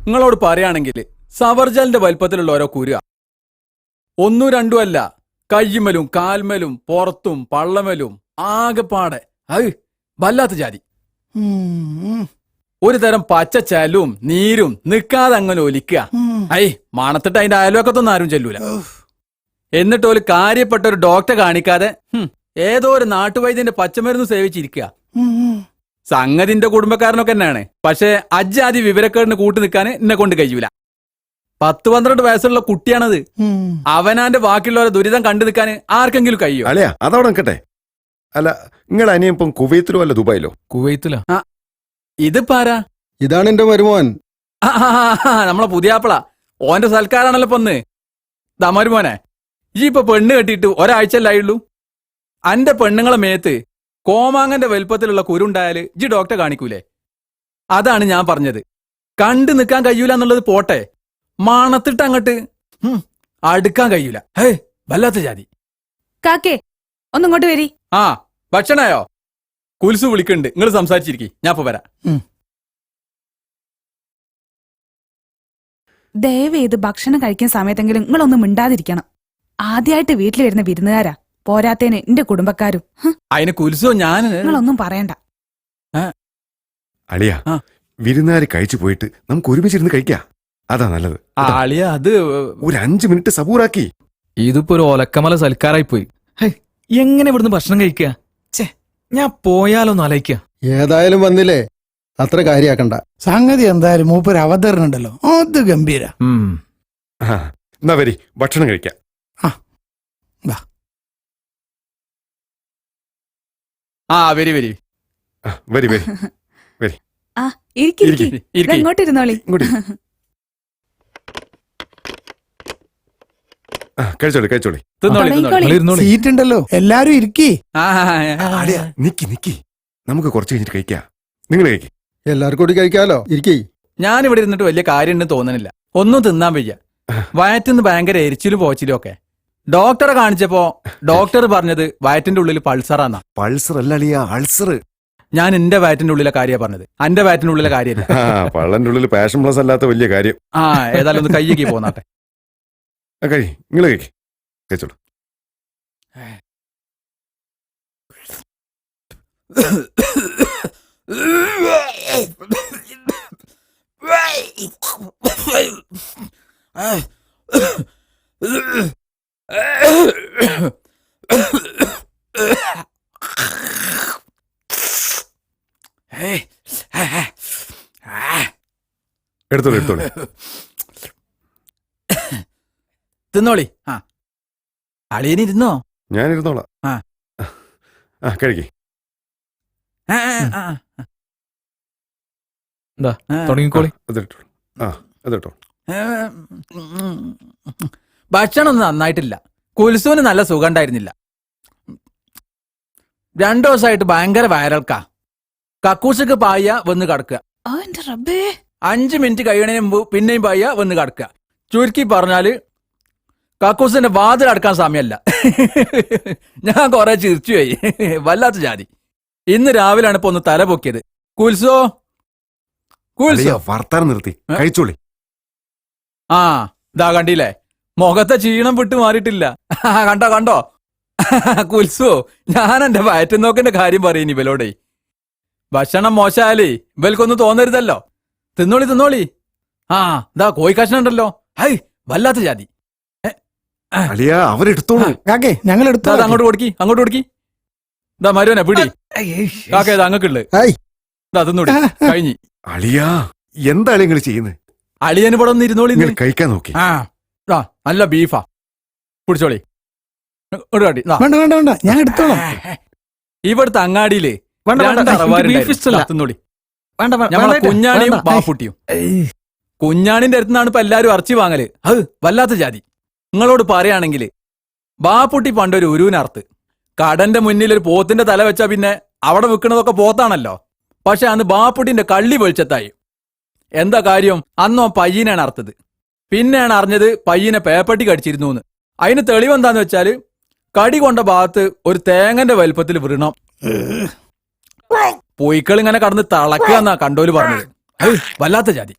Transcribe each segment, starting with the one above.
നിങ്ങളോട് പറയുകയാണെങ്കിൽ സവർജലിന്റെ വലിപ്പത്തിലുള്ള ഓരോ കുരുക. 1 2 അല്ല, കയ്യുമലും കാൽമലും പുറത്തും പള്ളമലും ആകെപ്പാടെ വല്ലാത്ത ജാതി. ഒരു തരം പച്ച ചലും നീരും നിക്കാതെ അങ്ങനെ ഒലിക്കുക. മണത്തിട്ട് അതിന്റെ അയൽവക്കത്തൊന്നും ആരും ചെല്ലൂല. എന്നിട്ട് ഒരു കാര്യപ്പെട്ട ഒരു ഡോക്ടറെ കാണിക്കാതെ ഏതോ ഒരു നാട്ടുവൈദ്യന്റെ പച്ചമരുന്ന് സേവിച്ചിരിക്കുക. സംഗതിന്റെ കുടുംബക്കാരനൊക്കെ തന്നെയാണ്. പക്ഷെ അജ്ജാതി വിവരക്കേടിന് കൂട്ടു നിൽക്കാൻ എന്നെ കൊണ്ട് കഴിയൂല. 10-12 വയസ്സുള്ള കുട്ടിയാണത്. അവനാന്റെ ബാക്കിയുള്ളവരെ ദുരിതം കണ്ടു നിൽക്കാൻ ആർക്കെങ്കിലും കഴിയോ? അല്ലയാ അതവിടെ നിൽക്കട്ടെ. അല്ല, നിങ്ങൾ അനിയപ്പം കുവൈത്തിലോ അല്ല ദുബായിലോ? കുവൈത്തിലോ? ഇതിപ്പാരാ? ഇതാണ് എന്റെ മരുമോൻ. നമ്മളെ പുതിയാപ്പിള. ഓന്റെ സൽക്കാരാണല്ലോ പൊന്ന്. ദമരുമോനെ, ഈ ഇപ്പൊ പെണ്ണ് കെട്ടിയിട്ട് ഒരാഴ്ചയല്ലായുള്ളൂ. അന്റെ പെണ്ണുങ്ങളെ മേത്ത് കോമാങ്ങന്റെ വലുപ്പത്തിലുള്ള കുരുണ്ടായാല് ജി ഡോക്ടറെ കാണിക്കൂലേ? അതാണ് ഞാൻ പറഞ്ഞത്. കണ്ടു നിൽക്കാൻ കഴിയൂല എന്നുള്ളത് പോട്ടെ, മണത്തിട്ട് അങ്ങട്ട് അടുക്കാൻ കഴിയൂല. വല്ലാത്ത ജാതി. കാക്കേ ഒന്നിങ്ങോട്ട് വരി. ആ ഭക്ഷണായോ? കുൽസു വിളിക്കുന്നുണ്ട്, നിങ്ങൾ സംസാരിച്ചിരിക്കും, ഞാൻ ഇപ്പൊ വരാം. ദയവേത് ഭക്ഷണം കഴിക്കുന്ന സമയത്തെങ്കിലും നിങ്ങളൊന്നും മിണ്ടാതിരിക്കണം. ആദ്യമായിട്ട് വീട്ടിൽ വരുന്ന വിരുന്നുകാരാ, പോരാത്തേന് എന്റെ കുടുംബക്കാരും. അതിന് കുൽസു ഞാൻ നിങ്ങളൊന്നും പറയണ്ട. അളിയ, വിരുന്നുകാര് കഴിച്ചു പോയിട്ട് നമുക്ക് ഒരുമിച്ചിരുന്ന് കഴിക്കാം. അതാ നല്ലത്. അളിയ, അത് ഒരു 5 മിനിറ്റ് സബൂറാക്കി. ഇതിപ്പോ ഒരു ഒലക്കമല സൽക്കാരായി പോയി. എങ്ങനെ ഇവിടുന്ന് ഭക്ഷണം കഴിക്കുക? ഞാൻ പോയാലോന്ന് ആലോചിക്കുക. ഏതായാലും വന്നില്ലേ, അത്ര കാര്യാക്കണ്ട. സംഗതി എന്തായാലും മൂപ്പര് അവതരണം ഉണ്ടല്ലോ, അത് ഗംഭീര. എന്നാ വരി, ഭക്ഷണം കഴിക്കാം. വരി വരി വരി വരി വരി. ഇങ്ങോട്ടിരുന്നോളി. കഴിച്ചോളി കഴിച്ചോളി. സീറ്റ് ഉണ്ടല്ലോ, എല്ലാരും ഇരിക്കി. നിക്കി നിക്കി, നമുക്ക് കുറച്ച് കഴിഞ്ഞിട്ട് കഴിക്കാം. നിങ്ങൾ കഴിക്കും. എല്ലാവർക്കും കൂടി കഴിക്കാലോ, ഇരിക്കേ. ഞാനിവിടെ ഇരുന്നിട്ട് വലിയ കാര്യമുണ്ടെന്ന് തോന്നണില്ല. ഒന്നും തിന്നാൻ വയ്യ. വയറ്റിന്ന് ഭയങ്കര എരിച്ചിലും പോച്ചിലും ഒക്കെ. ഡോക്ടറെ കാണിച്ചപ്പോ ഡോക്ടർ പറഞ്ഞത് വയറ്റിന്റെ ഉള്ളിൽ പൾസറാന്നാ. പൾസർ അല്ല അളിയ, അൾസർ. ഞാൻ എന്റെ വയറ്റിന്റെ ഉള്ളിലെ കാര്യ പറഞ്ഞത്, അന്റെ വയറ്റിന്റെ ഉള്ളിലെ കാര്യമില്ല. പള്ളന്റെ ഉള്ളിൽ പാഷൻ പ്ലസ് അല്ലാത്ത വലിയ കാര്യം. ഏതായാലും ഒന്ന് കയ്യേക്ക് പോന്നാട്ടെ. കഴി, നിങ്ങൾ കഴിക്കും. കഴിച്ചോളൂ. എടുത്തോളൂ എടുത്തോളൂ. തിന്നോളി. അളിയനിരുന്നോ? ഞാനിരുന്നോളാം. കഴിക്കേ. തുടങ്ങിക്കോളി. അതെട്ടോ. ഭക്ഷണം ഒന്നും നന്നായിട്ടില്ല. കുൽസുവിന് നല്ല സുഖം ഉണ്ടായിരുന്നില്ല. 2 ദിവസമായിട്ട് ഭയങ്കര വയറൽക്കാ. കക്കൂസക്ക് പായ വന്ന് കിടക്കുക. 5 മിനിറ്റ് കഴിയണതിന് മുമ്പ് പിന്നെയും പായ വന്ന് കിടക്കുക. ചുരുക്കി പറഞ്ഞാല് കക്കൂസിന്റെ വാതിൽ അടക്കാൻ സമയമല്ല. ഞാൻ കൊറേ ചിരിച്ചുപോയി. വല്ലാത്ത ജാതി. ഇന്ന് രാവിലെയാണ് ഇപ്പൊ ഒന്ന് തല പൊക്കിയത്. കുൽസോ വർത്താനം നിർത്തി കഴിച്ചോളി. ഇതാ കണ്ടില്ലേ, മുഖത്തെ ക്ഷീണം വിട്ട് മാറിയിട്ടില്ല. കണ്ടോ കണ്ടോ? കുൽസോ, ഞാൻ എന്റെ വയറ്റുന്നോക്കിന്റെ കാര്യം പറയുന്നു ഇവലോടെ. ഭക്ഷണം മോശായാലേ ഇവൽക്കൊന്നും തോന്നരുതല്ലോ. തിന്നോളി തിന്നോളി. ഇതാ കോഴിക്കഷ്ണം ഉണ്ടല്ലോ. വല്ലാത്ത ജാതി. അവരെടുത്തോളൂ. ഞങ്ങൾ എടുത്തോ. അങ്ങോട്ട് കൊടുക്കി, അങ്ങോട്ട് കൊടുക്കി. ഇതാ മരുവനെ പിടി. കാക്കേ അങ്ങക്കുള്ളു. ഇതാ തിന്നോടി. കഴിഞ്ഞി. അളിയാ, എന്താ നിങ്ങൾ ചെയ്യുന്നത്? അളിയന് ഇവിടെ ഒന്ന് ഇരുന്നോളി. കഴിക്കാൻ നോക്കി. നല്ല ബീഫാ. പിടിച്ചോളി. ഞാൻ എടുത്തോളാം. ഇവിടുത്തെ അങ്ങാടിയില് തിന്നോളി. കുഞ്ഞാണിയും ബാപ്പുട്ടിയും. കുഞ്ഞാണിന്റെ അടുത്തുനിന്നാണ് ഇപ്പൊ എല്ലാരും ഇറച്ചി വാങ്ങല്. വല്ലാത്ത ജാതി. നിങ്ങളോട് പറയുകയാണെങ്കിൽ ബാപ്പുട്ടി പണ്ടൊരു ഉരുവിനർത്ത്. കടന്റെ മുന്നിൽ ഒരു പോത്തിന്റെ തല വെച്ചാ പിന്നെ അവിടെ വിൽക്കണതൊക്കെ പോത്താണല്ലോ. പക്ഷെ അന്ന് ബാപ്പുട്ടിന്റെ കള്ളി വെളിച്ചത്തായി. എന്താ കാര്യം? അന്നോ പയ്യനാണ് അർത്ഥത്. പിന്നെയാണ് അറിഞ്ഞത് പയ്യനെ പേപ്പട്ടി കടിച്ചിരുന്നു എന്ന്. അതിന് തെളിവെന്താന്ന് വെച്ചാല് കടി കൊണ്ട ഭാഗത്ത് ഒരു തേങ്ങന്റെ വലുപ്പത്തിൽ വൃണം. പൊയ്ക്കൾ ഇങ്ങനെ കടന്ന് തളക്കുക എന്നാ കണ്ടോല് പറഞ്ഞത്. വല്ലാത്ത ജാതി.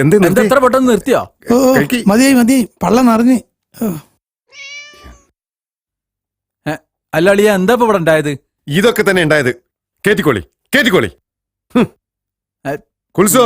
എന്ത് എന്താ എത്ര പെട്ടെന്ന് നിർത്തിയോ? ഓ കഴിക്ക്. മതിയായി പള്ള നിറഞ്ഞ്. ഓ, അല്ല അളിയ എന്താ ഇപ്പൊ ഇവിടെ ഉണ്ടായത്? ഇതൊക്കെ തന്നെ ഉണ്ടായത്. കേറ്റിക്കോളി കേറ്റിക്കോളി. കുൽസോ